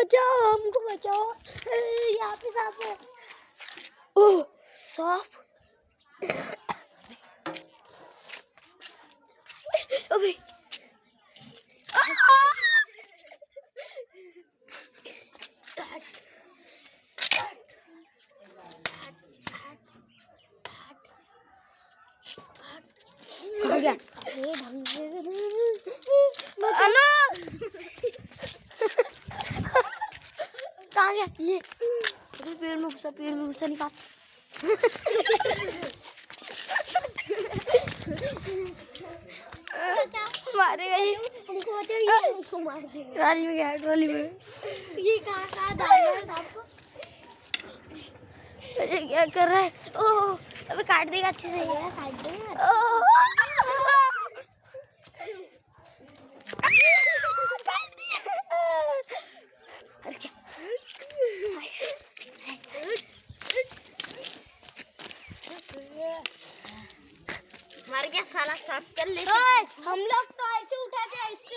बचाओ, हमको बचाओ, यहाँ पे सांप है। ओह सांप, अबे हो गया। अरे ढंग से कहाँ गया ये? अरे पेड़ में घुसा निकाल। मारेगा ये, हमको बचाइए, उसको मार देगा। ट्रॉली में गया, ट्रॉली में। ये कहाँ डाल रहा है सांप को? ये क्या कर रहा है? ओह अबे काट देगा अच्छे से, ये काट देगा। मर गया साला सांप। कर ले हम लोग तो ऐसे उठाते ऐसे।